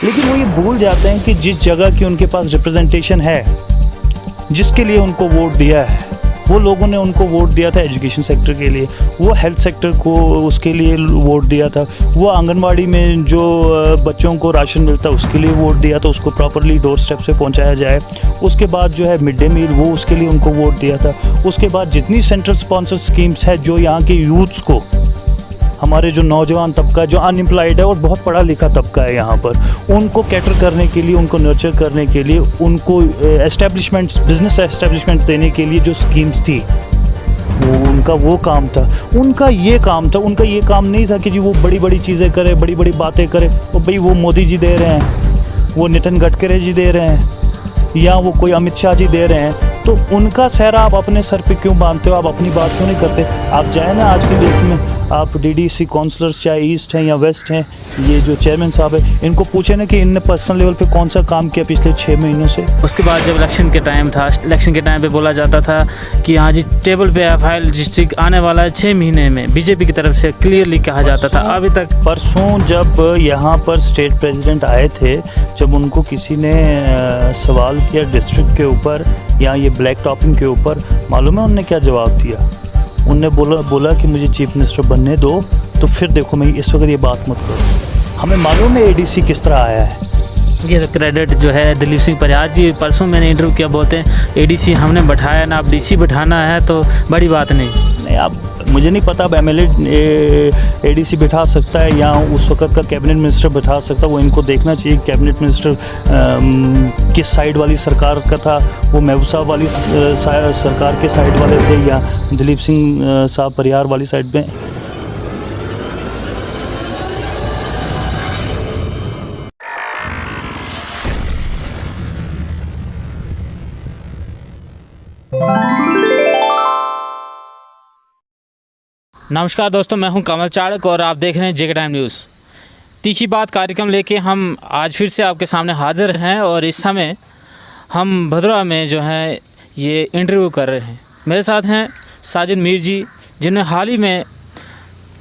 लेकिन वो ये भूल जाते हैं कि जिस जगह की उनके पास रिप्रेजेंटेशन है, जिसके लिए उनको वोट दिया है, वो लोगों ने उनको वोट दिया था एजुकेशन सेक्टर के लिए, वो हेल्थ सेक्टर को उसके लिए वोट दिया था, वो आंगनवाड़ी में जो बच्चों को राशन मिलता है उसके लिए वोट दिया था, उसको प्रॉपरली डोर स्टेप से पहुंचाया जाए। उसके बाद जो है मिड डे मील, वो उसके लिए उनको वोट दिया था। उसके बाद जितनी सेंट्रल स्पॉन्सर स्कीम्स है जो यहाँ के यूथ्स को, हमारे जो नौजवान तबका जो अनएम्प्लॉयड है और बहुत पढ़ा लिखा तबका है यहाँ पर, उनको कैटर करने के लिए, उनको नर्चर करने के लिए, उनको एस्टेब्लिशमेंट्स, बिजनेस एस्टेब्लिशमेंट देने के लिए जो स्कीम्स थी, उनका वो काम था, उनका ये काम था। उनका ये काम नहीं था कि जी वो बड़ी बड़ी चीज़ें करे, बड़ी बड़ी बातें करे। तो भाई वो मोदी जी दे रहे हैं, वो नितिन गडकरी जी दे रहे हैं, या वो कोई अमित शाह जी दे रहे हैं, तो उनका सहरा आप अपने सर पे क्यों बांधते हो? आप अपनी बात क्यों नहीं करते? आप जाए ना आज के डेट में, आप डीडीसी काउंसलर्स चाहे ईस्ट हैं या वेस्ट हैं, ये जो चेयरमैन साहब है, इनको पूछे ना कि इनने पर्सनल लेवल पे कौन सा काम किया पिछले 6 महीनों से। उसके बाद जब इलेक्शन के टाइम था, इलेक्शन के टाइम पे बोला जाता था कि हाँ जी टेबल पे FIL डिस्ट्रिक्ट आने वाला है 6 महीने में, बीजेपी की तरफ से क्लियरली कहा जाता था। अभी तक परसों जब यहाँ पर स्टेट प्रेसिडेंट आए थे, जब उनको किसी ने सवाल किया डिस्ट्रिक्ट के ऊपर या ये ब्लैक टॉपिंग के ऊपर, मालूम है उनने क्या जवाब दिया? उनने बोला कि मुझे चीफ मिनिस्टर बनने दो, तो फिर देखो मैं इस वक्त ये बात मत करो। हमें मालूम है ADC किस तरह आया है। ये तो क्रेडिट जो है दिलीप सिंह परिहार जी, परसों मैंने इंटरव्यू किया, बोलते हैं ADC हमने बैठाया ना, अब DC बैठाना है तो बड़ी बात नहीं। अब मुझे नहीं पता अब MLA ADC बिठा सकता है या उस वक्त का कैबिनेट मिनिस्टर बिठा सकता है, वो इनको देखना चाहिए कैबिनेट मिनिस्टर किस साइड वाली सरकार का था, वो महबूब साहब वाली सरकार के साइड वाले थे या दिलीप सिंह साहब परिहार वाली साइड में। नमस्कार दोस्तों, मैं हूं कमल चाड़क और आप देख रहे हैं JK टाइम न्यूज़। तीखी बात कार्यक्रम लेके हम आज फिर से आपके सामने हाज़िर हैं और इस समय हम भदरवा में जो है ये इंटरव्यू कर रहे हैं। मेरे साथ हैं साजिद मीर जी, जिन्होंने हाल ही में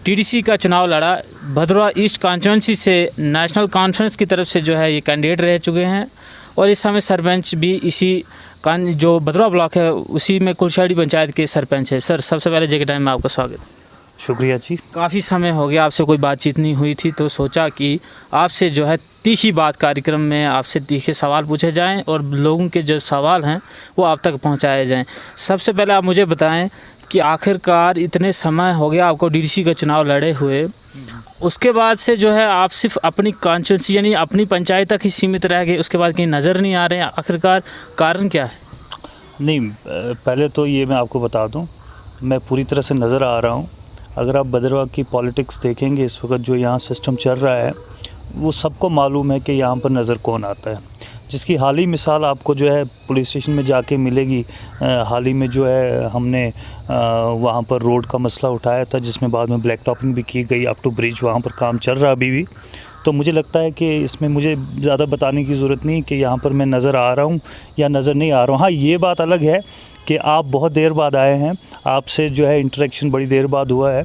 TDC का चुनाव लड़ा। भदरवा ईस्ट कॉन्स्टिट्यूंसी से नेशनल कॉन्फ्रेंस की तरफ से जो है ये कैंडिडेट रह चुके हैं और इस समय सरपंच भी इसी जो भदरवा ब्लॉक है उसी में कुलशेड़ी पंचायत के सरपंच है। सर, सबसे पहले JK टाइम में आपका स्वागत। शुक्रिया जी। काफ़ी समय हो गया आपसे कोई बातचीत नहीं हुई थी, तो सोचा कि आपसे जो है तीखी बात कार्यक्रम में आपसे तीखे सवाल पूछे जाएं और लोगों के जो सवाल हैं वो आप तक पहुंचाए जाएं। सबसे पहले आप मुझे बताएं कि आखिरकार इतने समय हो गया आपको DDC का चुनाव लड़े हुए, उसके बाद से जो है आप सिर्फ अपनी कॉन्स्टिट्यूंसी यानी अपनी पंचायत तक ही सीमित रह गए, उसके बाद कहीं नज़र नहीं आ रहे हैं। आखिरकार कारण क्या है? नहीं, पहले तो ये मैं आपको बता दूं, मैं पूरी तरह से नज़र आ रहा हूं। अगर आप भदरवा की पॉलिटिक्स देखेंगे इस वक्त जो यहाँ सिस्टम चल रहा है, वो सबको मालूम है कि यहाँ पर नज़र कौन आता है, जिसकी हाल ही मिसाल आपको जो है पुलिस स्टेशन में जाके मिलेगी। हाल ही में जो है हमने वहाँ पर रोड का मसला उठाया था, जिसमें बाद में ब्लैक टॉपिंग भी की गई, अप टू ब्रिज वहाँ पर काम चल रहा अभी भी। तो मुझे लगता है कि इसमें मुझे ज़्यादा बताने की ज़रूरत नहीं कि यहाँ पर मैं नज़र आ रहा हूँ या नज़र नहीं आ रहा हूँ। हाँ, ये बात अलग है कि आप बहुत देर बाद आए हैं, आपसे जो है इंटरेक्शन बड़ी देर बाद हुआ है,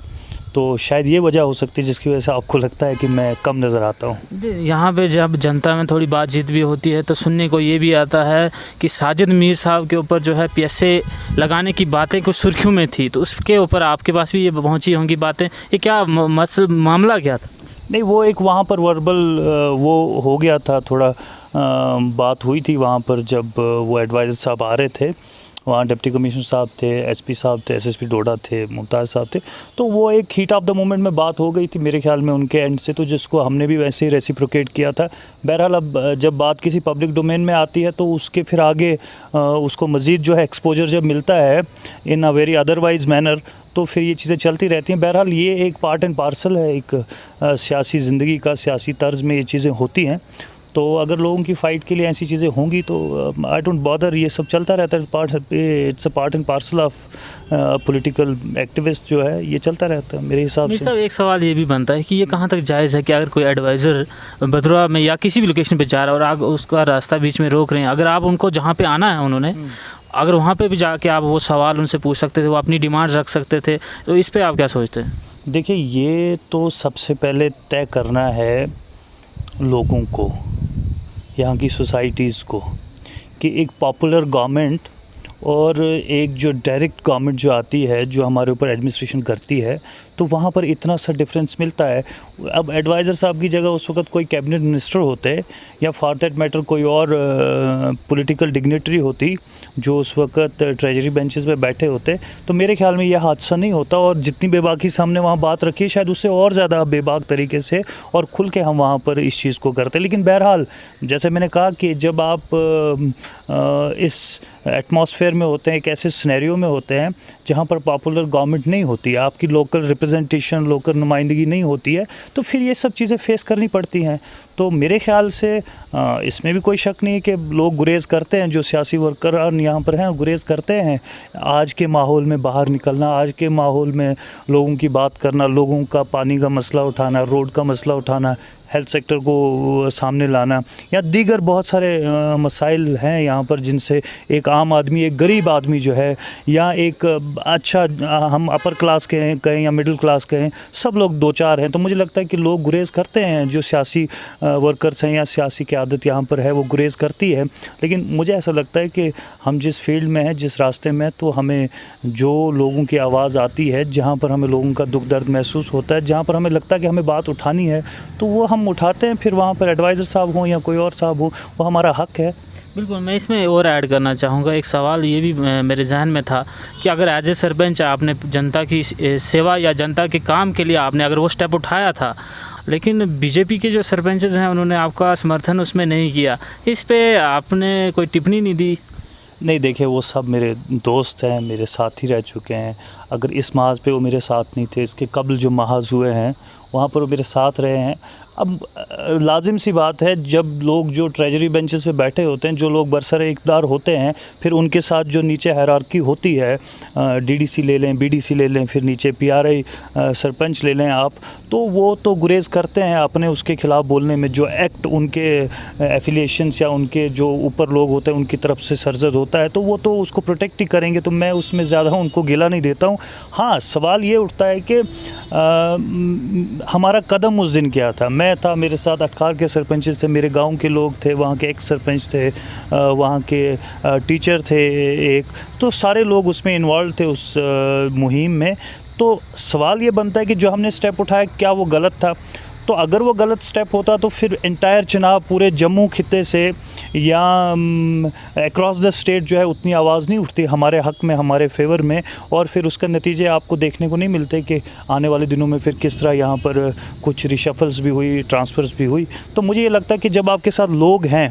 तो शायद ये वजह हो सकती है जिसकी वजह से आपको लगता है कि मैं कम नज़र आता हूँ। यहाँ पे जब जनता में थोड़ी बातचीत भी होती है तो सुनने को ये भी आता है कि साजिद मीर साहब के ऊपर जो है PSA लगाने की बातें कुछ सुर्खियों में थी, तो उसके ऊपर आपके पास भी ये पहुँची होंगी बातें, ये क्या मामला क्या था? नहीं, वो एक वहाँ पर वर्बल वो हो गया था, थोड़ा बात हुई थी वहाँ पर जब वो एडवाइज़र साहब आ रहे थे, वहाँ डिप्टी कमिश्नर साहब थे, SP साहब थे, SSP डोडा थे, मुमताज़ साहब थे, तो वो एक हीट ऑफ द मोमेंट में बात हो गई थी मेरे ख्याल में उनके एंड से, तो जिसको हमने भी वैसे ही रेसिप्रोकेट किया था। बहरहाल अब जब बात किसी पब्लिक डोमेन में आती है तो उसके फिर आगे उसको मज़ीद जो है एक्सपोजर जब मिलता है इन अ वेरी अदरवाइज मैनर, तो फिर ये चीज़ें चलती रहती हैं। बहरहाल ये एक पार्ट एंड पार्सल है एक सियासी ज़िंदगी का, सियासी तर्ज में ये चीज़ें होती हैं। तो अगर लोगों की फ़ाइट के लिए ऐसी चीज़ें होंगी तो आई डोंट बॉदर, ये सब चलता रहता है। It's a part and parcel of political activist जो है, ये चलता रहता है मेरे हिसाब से। सब एक सवाल ये भी बनता है कि ये कहाँ तक जायज़ है कि अगर कोई एडवाइज़र भदरवा में या किसी भी लोकेशन पे जा रहा है और आप उसका रास्ता बीच में रोक रहे हैं, अगर आप उनको जहाँ पे आना है उन्होंने, अगर वहाँ पे भी जाके आप वो सवाल उनसे पूछ सकते थे, वो अपनी डिमांड रख सकते थे, तो इस पर आप क्या सोचते हैं? देखिए, ये तो सबसे पहले तय करना है लोगों को यहाँ की सोसाइटीज़ को कि एक पॉपुलर गवर्नमेंट और एक जो डायरेक्ट गवर्नमेंट जो आती है, जो हमारे ऊपर एडमिनिस्ट्रेशन करती है, तो वहाँ पर इतना सा डिफरेंस मिलता है। अब एडवाइज़र साहब की जगह उस वक्त कोई कैबिनेट मिनिस्टर होते या फॉर दैट मैटर कोई और पॉलिटिकल डिग्निटरी होती जो उस वक्त ट्रेजरी बेंचेस पे बैठे होते, तो मेरे ख्याल में यह हादसा नहीं होता और जितनी बेबाकी से हमने वहाँ बात रखी है शायद उससे और ज़्यादा बेबाक तरीके से और खुल के हम वहाँ पर इस चीज़ को करते। लेकिन बहरहाल जैसे मैंने कहा कि जब आप इस एटमॉस्फेयर में होते हैं, एक ऐसे सिनेरियो में होते हैं जहाँ पर पॉपुलर गवर्नमेंट नहीं होती है, आपकी लोकल रिप्रेजेंटेशन, लोकल नुमाइंदगी नहीं होती है, तो फिर ये सब चीज़ें फेस करनी पड़ती हैं। तो मेरे ख्याल से इसमें भी कोई शक नहीं है कि लोग गुरेज़ करते हैं, जो सियासी वर्कर यहाँ पर हैं गुरेज़ करते हैं आज के माहौल में बाहर निकलना, आज के माहौल में लोगों की बात करना, लोगों का पानी का मसला उठाना, रोड का मसला उठाना, हेल्थ सेक्टर को सामने लाना या दीगर बहुत सारे मसाइल हैं यहाँ पर जिनसे एक आम आदमी, एक गरीब आदमी जो है या एक अच्छा हम अपर क्लास के हैं कहें या मिडिल क्लास के हैं, सब लोग दो चार हैं। तो मुझे लगता है कि लोग गुरेज़ करते हैं, जो सियासी वर्कर्स हैं या सियासी क़यादत यहाँ पर है वो गुरेज़ करती है। लेकिन मुझे ऐसा लगता है कि हम जिस फील्ड में हैं, जिस रास्ते में, तो हमें जो लोगों की आवाज़ आती है, जहाँ पर हमें लोगों का दुख दर्द महसूस होता है, जहाँ पर हमें लगता है कि हमें बात उठानी है, तो वो हम उठाते हैं। फिर वहाँ पर एडवाइज़र साहब हों या कोई और साहब हो, वो हमारा हक है। बिल्कुल, मैं इसमें और ऐड करना चाहूँगा। एक सवाल ये भी मेरे जहन में था कि अगर एज ए सरपंच आपने जनता की सेवा या जनता के काम के लिए आपने अगर वो स्टेप उठाया था, लेकिन बीजेपी के जो सरपंचेस हैं उन्होंने आपका समर्थन उसमें नहीं किया, इस पे आपने कोई टिप्पणी नहीं दी? नहीं, देखिए वो सब मेरे दोस्त हैं, मेरे साथी रह चुके हैं। अगर इस महाज पे वो मेरे साथ नहीं थे, इसके कबल जो महाज हुए हैं वहाँ पर वो मेरे साथ रहे हैं। अब लाजिम सी बात है, जब लोग जो ट्रेजरी बेंचेस पे बैठे होते हैं, जो लोग बरसरे इक़्तिदार होते हैं, फिर उनके साथ जो नीचे हायरार्की होती है, डीडीसी ले लें, बीडीसी ले लें, फिर नीचे पीआरआई सरपंच ले लें आप, तो वो तो गुरेज़ करते हैं अपने उसके ख़िलाफ़ बोलने में। जो एक्ट उनके एफिलिएशंस या उनके जो ऊपर लोग होते हैं उनकी तरफ से सरजद होता है, तो वो तो उसको प्रोटेक्ट ही करेंगे, तो मैं उसमें ज़्यादा उनको गिला नहीं देता हूँ। हाँ, सवाल ये उठता है कि हमारा कदम उस दिन क्या था। मैं था, मेरे साथ अटकार के सरपंच थे, मेरे गांव के लोग थे, वहाँ के एक्स सरपंच थे, वहाँ के टीचर थे एक, तो सारे लोग उसमें इन्वॉल्व थे उस मुहिम में। तो सवाल ये बनता है कि जो हमने स्टेप उठाया क्या वो गलत था? तो अगर वो गलत स्टेप होता तो फिर एंटायर चुनाव पूरे जम्मू खित्ते से या अक्रॉस द स्टेट जो है उतनी आवाज़ नहीं उठती हमारे हक़ में, हमारे फेवर में, और फिर उसका नतीजे आपको देखने को नहीं मिलते कि आने वाले दिनों में फिर किस तरह यहाँ पर कुछ रिशफल्स भी हुई, ट्रांसफ़र्स भी हुई। तो मुझे ये लगता है कि जब आपके साथ लोग हैं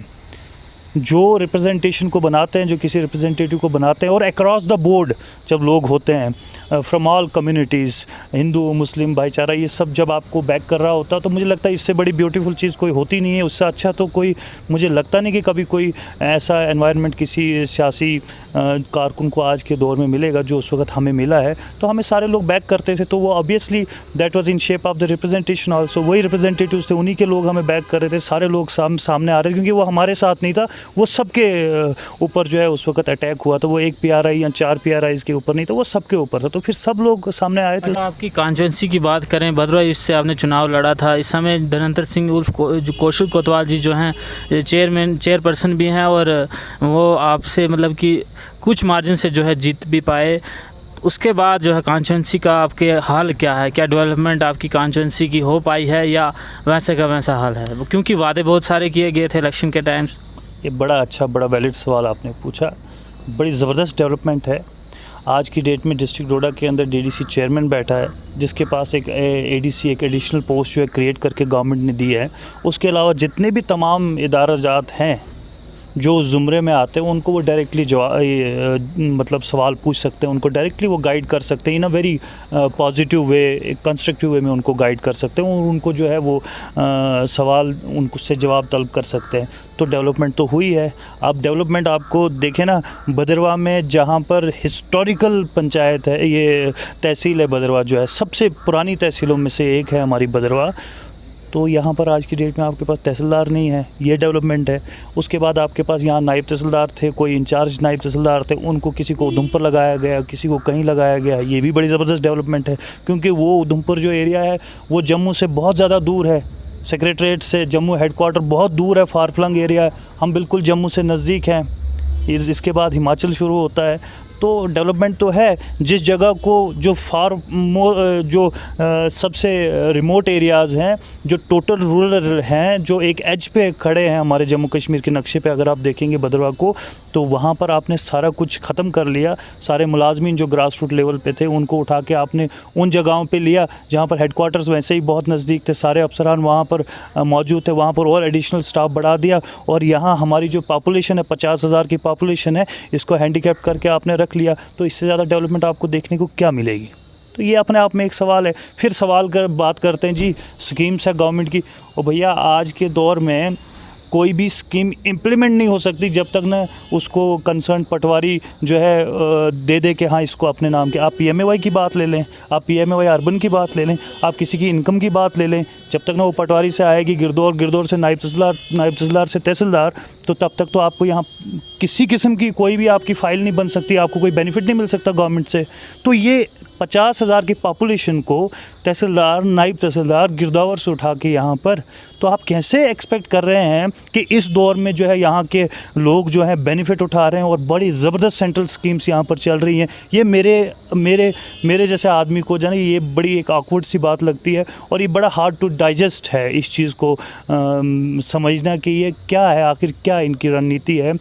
जो रिप्रेजेंटेशन को बनाते हैं, जो किसी रिप्रेजेंटेटिव को बनाते हैं, और अक्रॉस द बोर्ड जब लोग होते हैं फ्रॉम ऑल कम्युनिटीज़, हिंदू मुस्लिम भाईचारा, ये सब जब आपको बैक कर रहा होता तो मुझे लगता है इससे बड़ी ब्यूटीफुल चीज़ कोई होती नहीं है। उससे अच्छा तो कोई मुझे लगता नहीं कि कभी कोई ऐसा एनवायरनमेंट किसी सियासी कारकुन को आज के दौर में मिलेगा जो उस वक्त हमें मिला है। तो हमें सारे लोग बैक करते थे, तो वो obviously that was in shape of the representation also. वही रिप्रेजेंटेटिव्स थे, उन्हीं के लोग हमें बैक कर रहे थे, सारे लोग सामने आ रहे थे, क्योंकि वो हमारे साथ नहीं था, वो सबके ऊपर जो है उस वक्त अटैक हुआ। तो वो एक पीआरआई या 4 पीआरआईज के ऊपर नहीं था, वो सबके ऊपर था। तो फिर सब लोग सामने आए थे। आपकी कॉन्स्टिट्यूंसी की बात करें, भदरवा ईस्ट से आपने चुनाव लड़ा था। इस समय धनंतर सिंह उर्फ कौशल कोतवाल जी जो हैं चेयरपर्सन भी हैं, और वो आपसे मतलब कि कुछ मार्जिन से जो है जीत भी पाए। उसके बाद जो है कॉन्स्टिट्यूंसी का आपके हाल क्या है? क्या डेवलपमेंट आपकी कॉन्स्टिट्यूंसी की हो पाई है या वैसे का वैसा हाल है? क्योंकि वादे बहुत सारे किए गए थे इलेक्शन के टाइम्स। ये बड़ा अच्छा, बड़ा वैलिड सवाल आपने पूछा। बड़ी ज़बरदस्त डेवलपमेंट है। आज की डेट में डिस्ट्रिक्ट डोडा के अंदर डीडीसी चेयरमैन बैठा है, जिसके पास एक एडीसी, एक एडिशनल पोस्ट जो है क्रिएट करके गवर्नमेंट ने दी है। उसके अलावा जितने भी तमाम इदारा जात हैं जो ज़ुमरे में आते हैं, उनको वो डायरेक्टली मतलब सवाल पूछ सकते हैं, उनको डायरेक्टली वो गाइड कर सकते हैं in a very positive way, constructive way में उनको गाइड कर सकते हैं, और उनको जो है वो सवाल उनसे जवाब तलब कर सकते हैं। तो डेवलपमेंट तो हुई है। अब डेवलपमेंट आपको देखें ना, भदरवा में जहाँ पर हिस्टोरिकल पंचायत है, ये तहसील है भदरवा, जो है सबसे पुरानी तहसीलों में से एक है हमारी भदरवा, तो यहाँ पर आज की डेट में आपके पास तहसीलदार नहीं है, ये डेवलपमेंट है। उसके बाद आपके पास यहाँ नायब तहसीलदार थे, कोई इंचार्ज नायब तहसीलदार थे, उनको किसी को उधमपुर लगाया गया, किसी को कहीं लगाया गया, ये भी बड़ी ज़बरदस्त डेवलपमेंट है, क्योंकि वो उधमपुर जो एरिया है वो जम्मू से बहुत ज़्यादा दूर है। सेक्रेटरीट से जम्मू हेडक्वार्टर बहुत दूर है, फार फ्लंग एरिया है, हम बिल्कुल जम्मू से नज़दीक हैं। इसके बाद हिमाचल शुरू होता है। तो डेवलपमेंट तो है, जिस जगह को जो सबसे रिमोट एरियाज़ हैं, जो टोटल रूरल हैं, जो एक एज पे खड़े हैं हमारे जम्मू कश्मीर के नक्शे पे, अगर आप देखेंगे भद्रवाह को, तो वहाँ पर आपने सारा कुछ ख़त्म कर लिया। सारे मुलाजमीन जो ग्रास रूट लेवल पे थे उनको उठा के आपने उन जगहों पे लिया जहाँ पर हेडक्वार्टर्स वैसे ही बहुत नज़दीक थे, सारे अफसरान वहाँ पर मौजूद थे, वहाँ पर और एडिशनल स्टाफ बढ़ा दिया। और यहाँ हमारी जो पॉपुलेशन है 50,000 की पॉपुलेशन है, इसको हैंडीकैप करके आपने रख लिया। तो इससे ज़्यादा डेवलपमेंट आपको देखने को क्या मिलेगी? तो ये अपने आप में एक सवाल है। फिर बात करते हैं जी स्कीम्स है गवर्नमेंट की। और भैया आज के दौर में कोई भी स्कीम इम्प्लीमेंट नहीं हो सकती जब तक न उसको कंसर्न पटवारी जो है दे के हाँ इसको अपने नाम के। आप PMAY की बात ले लें, आप PMAY अर्बन की बात ले लें, आप किसी की इनकम की बात ले लें, जब तक ना वो पटवारी से आएगी गिरदौर से नायब तहसीलदार से तहसीलदार, तो तब तक तो आपको यहाँ किसी किस्म की कोई भी आपकी फ़ाइल नहीं बन सकती, आपको कोई बेनिफिट नहीं मिल सकता गवर्नमेंट से। तो ये 50,000 की पॉपुलेशन को तहसीलदार, नायब तहसीलदार, गिरदावर से उठा के यहाँ पर, तो आप कैसे एक्सपेक्ट कर रहे हैं कि इस दौर में जो है यहाँ के लोग जो है बेनिफिट उठा रहे हैं और बड़ी ज़बरदस्त सेंट्रल स्कीम्स यहाँ पर चल रही हैं। ये मेरे जैसे आदमी को जो है ये बड़ी एक ऑकवर्ड सी बात लगती है और ये बड़ा हार्ड टू डाइजेस्ट है इस चीज़ को समझना कि ये क्या है, आखिर क्या इनकी रणनीति है,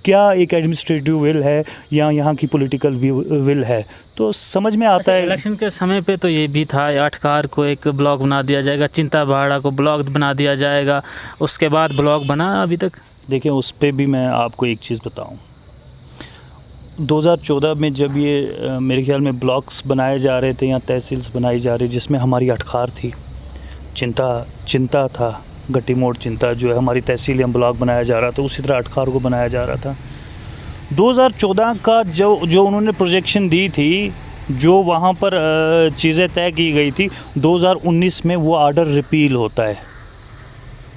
क्या एक एडमिनिस्ट्रेटिव विल है या यहाँ की पॉलिटिकल विल है। तो समझ में आता है। इलेक्शन के समय पे तो ये भी था, अटकार को एक ब्लॉक बना दिया जाएगा, चिंता भाड़ा को ब्लॉक बना दिया जाएगा, उसके बाद ब्लॉक बना अभी तक। देखिए उस पर भी मैं आपको एक चीज़ बताऊं, 2014 में जब ये मेरे ख्याल में ब्लॉक्स बनाए जा रहे थे या तहसील्स बनाई जा रही, जिसमें हमारी अटकार थी, चिंता था, गट्टी मोड़ चिंता जो है हमारी तहसील या ब्लॉक बनाया जा रहा था, उसी तरह अटकार को बनाया जा रहा था। 2014 का जो उन्होंने प्रोजेक्शन दी थी, जो वहाँ पर चीज़ें तय की गई थी, 2019 में वो आर्डर रिपील होता है,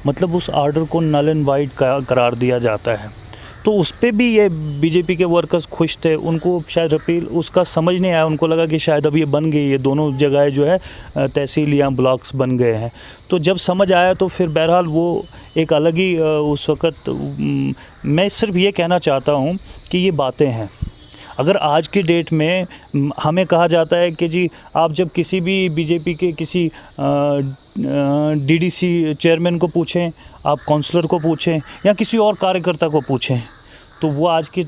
मतलब उस आर्डर को नल एंड वाइड करार दिया जाता है। तो उस पर भी ये बीजेपी के वर्कर्स खुश थे, उनको शायद रिपील उसका समझ नहीं आया, उनको लगा कि शायद अब ये बन गई, ये दोनों जगह जो है तहसील या ब्लॉक्स बन गए हैं। तो जब समझ आया तो फिर बहरहाल वो एक अलग ही उस वक़्त, मैं सिर्फ ये कहना चाहता हूँ कि ये बातें हैं। अगर आज की डेट में हमें कहा जाता है कि जी आप जब किसी भी बीजेपी के किसी DDC चेयरमैन को पूछें, आप काउंसलर को पूछें या किसी और कार्यकर्ता को पूछें, तो वो आज के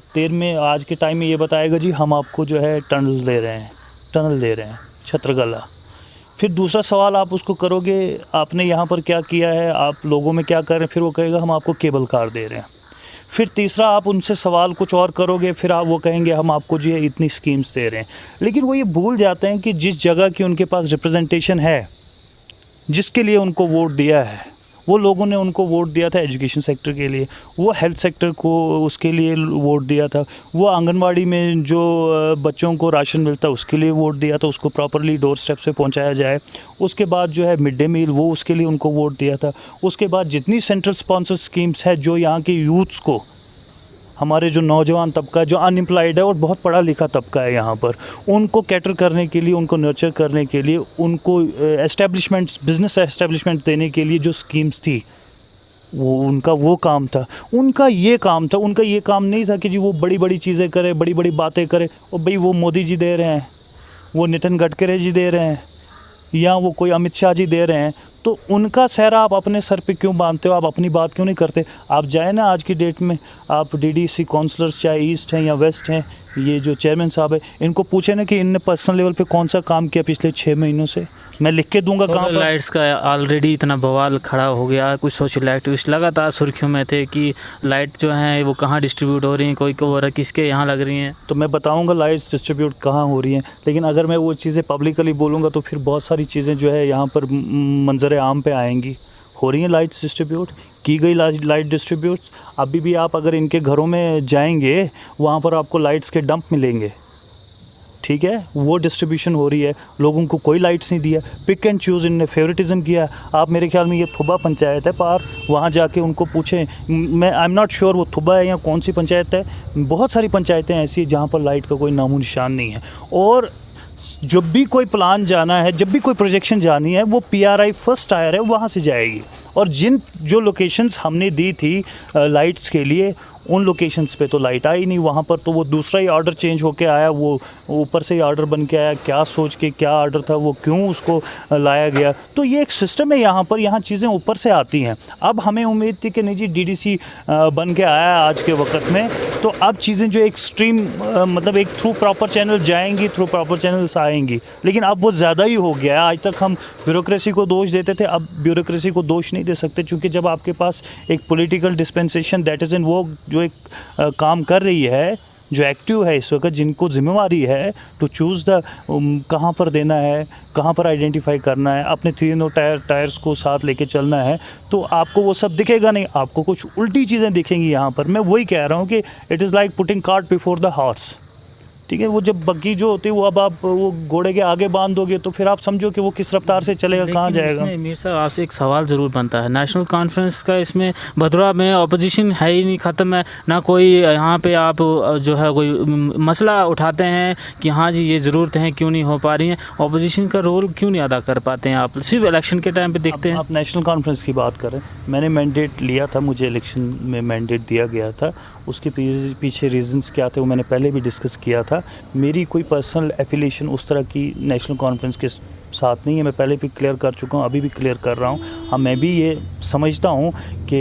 टाइम में ये बताएगा जी हम आपको जो है टनल दे रहे हैं छत्रगला। फिर दूसरा सवाल आप उसको करोगे आपने यहाँ पर क्या किया है, आप लोगों में क्या कर रहे हैं, फिर वो कहेगा हम आपको केबल कार दे रहे हैं। फिर तीसरा आप उनसे सवाल कुछ और करोगे, फिर आप वो कहेंगे हम आपको जो है इतनी स्कीम्स दे रहे हैं। लेकिन वो ये भूल जाते हैं कि जिस जगह की उनके पास रिप्रेजेंटेशन है, जिसके लिए उनको वोट दिया है, वो लोगों ने उनको वोट दिया था एजुकेशन सेक्टर के लिए, वो हेल्थ सेक्टर को उसके लिए वोट दिया था, वो आंगनवाड़ी में जो बच्चों को राशन मिलता है उसके लिए वोट दिया था, उसको प्रॉपरली डोर स्टेप से पहुंचाया जाए। उसके बाद जो है मिड डे मील, वो उसके लिए उनको वोट दिया था। उसके बाद जितनी सेंट्रल स्पॉन्सर स्कीम्स है जो यहाँ के यूथ्स को, हमारे जो नौजवान तबका जो अनएम्प्लॉयड है और बहुत पढ़ा लिखा तबका है यहाँ पर, उनको कैटर करने के लिए, उनको नर्चर करने के लिए, उनको बिज़नेस एस्टेब्लिशमेंट देने के लिए जो स्कीम्स थी, वो उनका काम था, उनका ये काम नहीं था कि जी वो बड़ी बड़ी चीज़ें करे, बड़ी बड़ी बातें करे। और भाई वो मोदी जी दे रहे हैं, वो नितिन गडकरी जी दे रहे हैं, या वो कोई अमित शाह जी दे रहे हैं, तो उनका सहरा आप अपने सर पे क्यों बांधते हो? आप अपनी बात क्यों नहीं करते? आप जाए ना आज की डेट में, आप DDC काउंसलर्स चाहे ईस्ट हैं या वेस्ट हैं, ये जो चेयरमैन साहब है, इनको पूछे ना कि इनने पर्सनल लेवल पे कौन सा काम किया पिछले 6 महीनों से। मैं लिख के दूंगा कहाँ पर। लाइट्स का ऑलरेडी इतना बवाल खड़ा हो गया, कुछ सोशल एक्टिविस्ट लगातार सुर्खियों में थे कि लाइट जो हैं वो कहाँ डिस्ट्रीब्यूट हो रही हैं, कोई को किसके यहाँ लग रही हैं। तो मैं बताऊंगा लाइट्स डिस्ट्रीब्यूट कहाँ हो रही हैं, लेकिन अगर मैं वो चीज़ें पब्लिकली बोलूँगा तो फिर बहुत सारी चीज़ें जो है यहाँ पर मंजर आम पे आएंगी। हो रही हैं लाइट्स डिस्ट्रीब्यूट, की गई लाइट डिस्ट्रीब्यूट्स। अभी भी आप अगर इनके घरों में जाएंगे, वहाँ पर आपको लाइट्स के डंप मिलेंगे, ठीक है, वो डिस्ट्रीब्यूशन हो रही है। लोगों को कोई लाइट्स नहीं दिया, पिक एंड चूज़ इनने फेवरेटिज्म किया। आप मेरे ख्याल में ये थुबा पंचायत है पार, वहाँ जाके उनको पूछें, मैं आई एम नॉट श्योर वो थुबा है या कौन सी पंचायत है। बहुत सारी पंचायतें ऐसी हैं जहाँ पर लाइट का कोई नामो निशान नहीं है। और जब भी कोई प्लान जाना है, जब भी कोई प्रोजेक्शन जानी है, वो PRI फर्स्ट टायर है, वहाँ से जाएगी। और जिन जो लोकेशंस हमने दी थी लाइट्स के लिए, उन लोकेशंस पे तो लाइट आई नहीं। वहाँ पर तो वो दूसरा ही ऑर्डर चेंज होके आया, वो ऊपर से ही ऑर्डर बन के आया, क्या सोच के क्या ऑर्डर था वो, क्यों उसको लाया गया। तो ये एक सिस्टम है यहाँ पर, यहाँ चीज़ें ऊपर से आती हैं। अब हमें उम्मीद थी कि नहीं जी डीडीसी बन के आया आज के वक्त में, तो अब चीज़ें जो एक स्ट्रीम मतलब एक थ्रू प्रॉपर चैनल जाएंगी, थ्रू प्रॉपर चैनल्स आएंगी, लेकिन अब वो ज़्यादा ही हो गया है। आज तक हम ब्यूरोक्रेसी को दोष देते थे, अब ब्यूरोक्रेसी को दोष नहीं दे सकते, क्योंकि जब आपके पास एक political dispensation that is in वो जो एक काम कर रही है, जो एक्टिव है इस वक्त, जिनको जिम्मेवारी है टू चूज़ द कहाँ पर देना है, कहाँ पर आइडेंटिफाई करना है, अपने तीनों टायर्स को साथ लेके चलना है, तो आपको वो सब दिखेगा नहीं, आपको कुछ उल्टी चीज़ें दिखेंगी यहाँ पर। मैं वही कह रहा हूँ कि it is like putting cart before the horse. ठीक है, वो जब बग्गी जो होती है वो अब आप वो घोड़े के आगे बांध दोगे तो फिर आप समझो कि वो किस रफ्तार से चलेगा, कहाँ जाएगा। मीर साहब आपसे एक सवाल ज़रूर बनता है, नेशनल कॉन्फ्रेंस का इसमें भदोही में अपोजिशन है ही नहीं, ख़त्म है ना कोई। यहाँ पे आप जो है कोई मसला उठाते हैं कि हाँ जी ये ज़रूरत है, क्यों नहीं हो पा रही हैं, अपोजिशन का रोल क्यों नहीं अदा कर पाते हैं आप? सिर्फ इलेक्शन के टाइम पर देखते हैं। आप नेशनल कॉन्फ्रेंस की बात करें, मैंने मैंडेट लिया था, मुझे इलेक्शन में मैंडेट दिया गया था। उसके पीछे रीज़न्स क्या थे वो मैंने पहले भी डिस्कस किया था। मेरी कोई पर्सनल एफिलिएशन उस तरह की नेशनल कॉन्फ्रेंस के साथ नहीं है, मैं पहले भी क्लियर कर चुका हूँ, अभी भी क्लियर कर रहा हूँ। हाँ, मैं भी ये समझता हूँ कि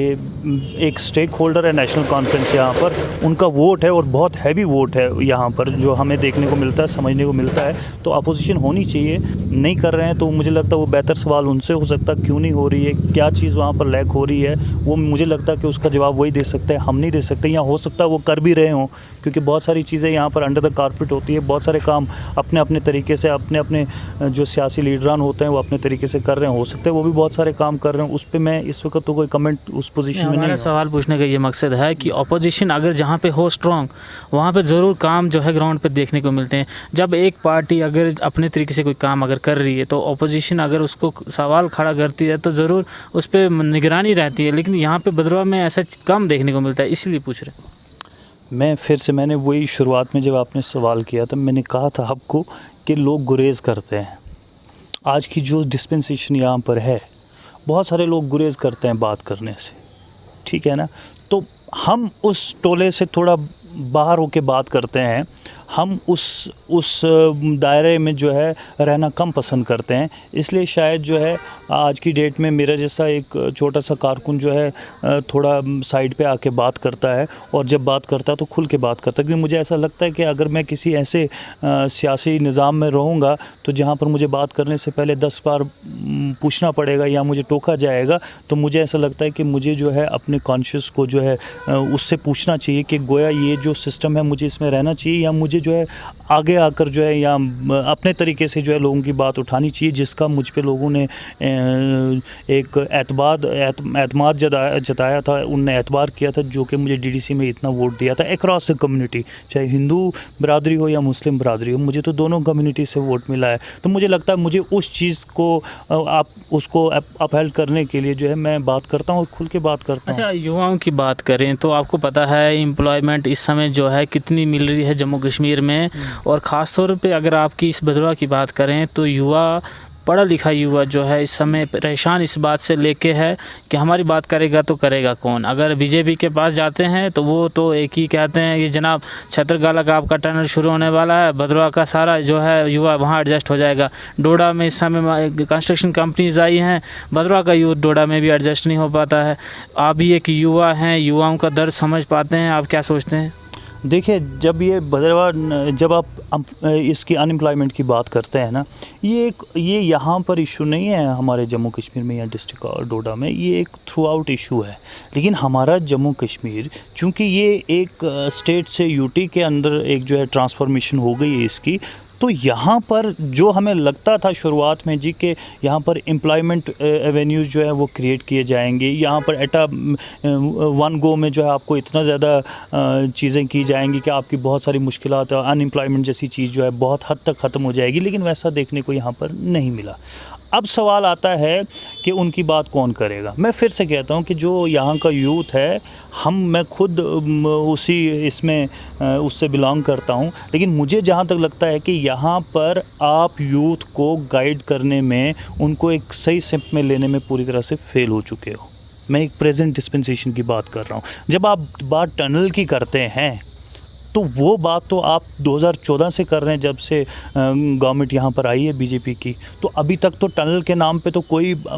एक स्टेक होल्डर है नेशनल कॉन्फ्रेंस यहाँ पर, उनका वोट है और बहुत हैवी वोट है यहाँ पर, जो हमें देखने को मिलता है, समझने को मिलता है। तो अपोजिशन होनी चाहिए, नहीं कर रहे हैं तो मुझे लगता है वो बेहतर सवाल उनसे हो सकता है, क्यों नहीं हो रही है, क्या चीज़ वहाँ पर लैक हो रही है, वो मुझे लगता है कि उसका जवाब वही दे सकते हैं, हम नहीं दे सकते। या हो सकता है वो कर भी रहे हों, क्योंकि बहुत सारी चीज़ें यहाँ पर अंडर द कारपेट होती है, बहुत सारे काम अपने अपने तरीके से, अपने अपने जो सियासी लीडरान होते हैं वो अपने तरीके से कर रहे हैं, हो सकता है वो भी बहुत सारे काम कर रहे हैं। उस पर मैं इस वक्त तो कोई कमेंट उस पोजीशन में नहीं। सवाल पूछने का ये मकसद है कि अपोजिशन अगर जहाँ पे हो स्ट्रॉन्ग, वहाँ पे ज़रूर काम जो है ग्राउंड पे देखने को मिलते हैं। जब एक पार्टी अगर अपने तरीके से कोई काम अगर कर रही है तो अपोजिशन अगर उसको सवाल खड़ा करती है तो ज़रूर उस पर निगरानी रहती है, लेकिन यहाँ पे भदोही में ऐसा कम देखने को मिलता है, इसलिए पूछ रहे। मैं फिर से मैंने वही शुरुआत में जब आपने सवाल किया था मैंने कहा था आपको कि लोग गुरेज़ करते हैं। आज की जो डिस्पेंसेशन यहाँ पर है, बहुत सारे लोग गुरेज़ करते हैं बात करने से, ठीक है ना। तो हम उस टोले से थोड़ा बाहर होके बात करते हैं, हम उस दायरे में जो है रहना कम पसंद करते हैं। इसलिए शायद जो है आज की डेट में मेरा जैसा एक छोटा सा कारकुन जो है थोड़ा साइड पे आके बात करता है, और जब बात करता है तो खुल के बात करता है, क्योंकि मुझे ऐसा लगता है कि अगर मैं किसी ऐसे सियासी निज़ाम में रहूँगा तो जहाँ पर मुझे बात करने से पहले 10 बार पूछना पड़ेगा या मुझे टोका जाएगा, तो मुझे ऐसा लगता है कि मुझे जो है अपने कॉन्शियस को जो है उससे पूछना चाहिए कि गोया ये जो सिस्टम है मुझे इसमें रहना चाहिए, या मुझे जो है आगे आकर जो है या अपने तरीके से जो है लोगों की बात उठानी चाहिए, जिसका मुझ पे लोगों ने एक एतमाद जताया था, उनने एतबार किया था, जो कि मुझे डीडीसी में इतना वोट दिया था अक्रॉस द कम्युनिटी, चाहे हिंदू बरादरी हो या मुस्लिम बरादरी हो, मुझे तो दोनों कम्युनिटी से वोट मिला है। तो मुझे लगता है मुझे उस चीज़ को आप उसको अपहेल्ड करने के लिए जो है मैं बात करता हूँ और खुल के बात करता हूँ। अच्छा, युवाओं की बात करें तो आपको पता है एम्प्लॉयमेंट इस समय जो है कितनी मिल रही है जम्मू कश्मीर में, और ख़ास तौर पे अगर आपकी इस भदोही की बात करें तो युवा, पढ़ा लिखा युवा जो है इस समय परेशान इस बात से लेके है कि हमारी बात करेगा तो करेगा कौन। अगर बीजेपी के पास जाते हैं तो वो तो एक ही कहते हैं कि जनाब छतरगाला का आपका टनल शुरू होने वाला है, भदोही का सारा जो है युवा वहाँ एडजस्ट हो जाएगा। डोडा में इस समय कंस्ट्रक्शन कंपनीज आई हैं, भदोही का यूथ डोडा में भी एडजस्ट नहीं हो पाता है। आप भी एक युवा हैं, युवाओं का दर्द समझ पाते हैं, आप क्या सोचते हैं? देखिए, जब आप इसकी अनएम्प्लॉयमेंट की बात करते हैं ना, ये यहाँ पर इशू नहीं है हमारे जम्मू कश्मीर में या डिस्ट्रिक्ट डोडा में, ये एक थ्रू आउट इशू है। लेकिन हमारा जम्मू कश्मीर, चूँकि ये एक स्टेट से यूटी के अंदर एक जो है ट्रांसफॉर्मेशन हो गई है इसकी, तो यहाँ पर जो हमें लगता था शुरुआत में जी कि यहाँ पर एम्प्लॉयमेंट एवेन्यूज़ जो है वो क्रिएट किए जाएंगे, यहाँ पर एटा वन गो में जो है आपको इतना ज़्यादा चीज़ें की जाएंगी कि आपकी बहुत सारी मुश्किलात, अनएम्प्लॉयमेंट जैसी चीज़ जो है बहुत हद तक ख़त्म हो जाएगी, लेकिन वैसा देखने को यहाँ पर नहीं मिला। अब सवाल आता है कि उनकी बात कौन करेगा। मैं फिर से कहता हूँ कि जो यहाँ का यूथ है, मैं खुद उसी इसमें उससे बिलोंग करता हूँ, लेकिन मुझे जहाँ तक लगता है कि यहाँ पर आप यूथ को गाइड करने में, उनको एक सही स्टेप में लेने में पूरी तरह से फेल हो चुके हो। मैं एक प्रेजेंट डिस्पेंसेशन की बात कर रहा हूँ। जब आप बात टनल की करते हैं तो वो बात तो आप 2014 से कर रहे हैं, जब से गवर्नमेंट यहाँ पर आई है बीजेपी की। तो अभी तक तो टनल के नाम पे तो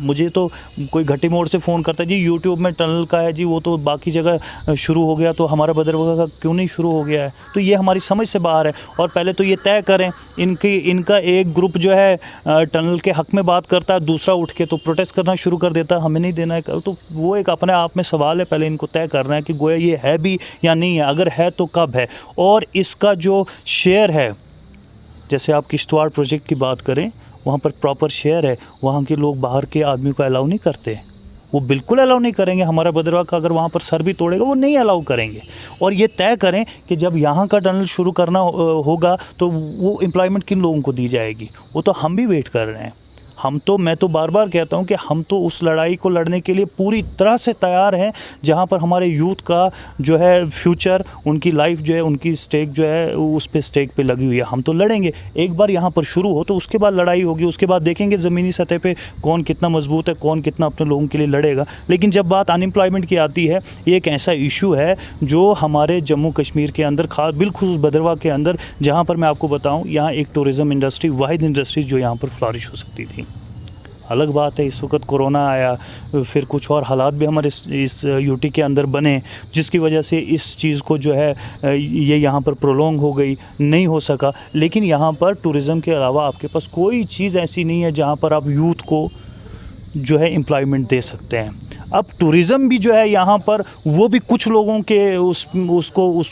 मुझे तो कोई घटी मोड़ से फ़ोन करता है, जी यूट्यूब में टनल का है जी, वो तो बाकी जगह शुरू हो गया, तो हमारा भद्रवाह का क्यों नहीं शुरू हो गया है। तो ये हमारी समझ से बाहर है। और पहले तो ये तय करें, इनका एक ग्रुप जो है टनल के हक़ में बात करता है, दूसरा उठ के तो प्रोटेस्ट करना शुरू कर देता है, हमें नहीं देना है। तो वो एक अपने आप में सवाल है, पहले इनको तय करना है कि गोया ये है भी या नहीं है, अगर है तो कब है, और इसका जो शेयर है, जैसे आप किश्तवाड़ प्रोजेक्ट की बात करें, वहाँ पर प्रॉपर शेयर है, वहाँ के लोग बाहर के आदमी को अलाउ नहीं करते, वो बिल्कुल अलाउ नहीं करेंगे। हमारा भद्रवाह का अगर वहाँ पर सर भी तोड़ेगा वो नहीं अलाउ करेंगे। और ये तय करें कि जब यहाँ का टनल शुरू करना होगा तो वो एम्प्लॉयमेंट किन लोगों को दी जाएगी, वो तो हम भी वेट कर रहे हैं। मैं तो बार बार कहता हूँ कि हम तो उस लड़ाई को लड़ने के लिए पूरी तरह से तैयार हैं, जहाँ पर हमारे यूथ का जो है फ्यूचर, उनकी लाइफ जो है, उनकी स्टेक जो है उस पे स्टेक पे लगी हुई है। हम तो लड़ेंगे। एक बार यहाँ पर शुरू हो तो उसके बाद लड़ाई होगी, उसके बाद देखेंगे ज़मीनी सतह पे कौन कितना मजबूत है, कौन कितना अपने लोगों के लिए लड़ेगा। लेकिन जब बात अनएम्प्लॉयमेंट की आती है, ये एक ऐसा इशू है जो हमारे जम्मू कश्मीर के अंदर, खास बिल्कुल भद्रवाह के अंदर, जहाँ पर मैं आपको बताऊँ, यहाँ एक टूरिज़म इंडस्ट्री, वाहिद इंडस्ट्री जो यहाँ पर फ्लॉरिश हो सकती थी। अलग बात है इस वक्त कोरोना आया, फिर कुछ और हालात भी हमारे इस यूटी के अंदर बने, जिसकी वजह से इस चीज़ को जो है ये यहाँ पर प्रोलॉन्ग हो गई, नहीं हो सका। लेकिन यहाँ पर टूरिज़म के अलावा आपके पास कोई चीज़ ऐसी नहीं है जहाँ पर आप यूथ को जो है एम्प्लॉयमेंट दे सकते हैं। अब टूरिज़्म भी जो है यहाँ पर, वो भी कुछ लोगों के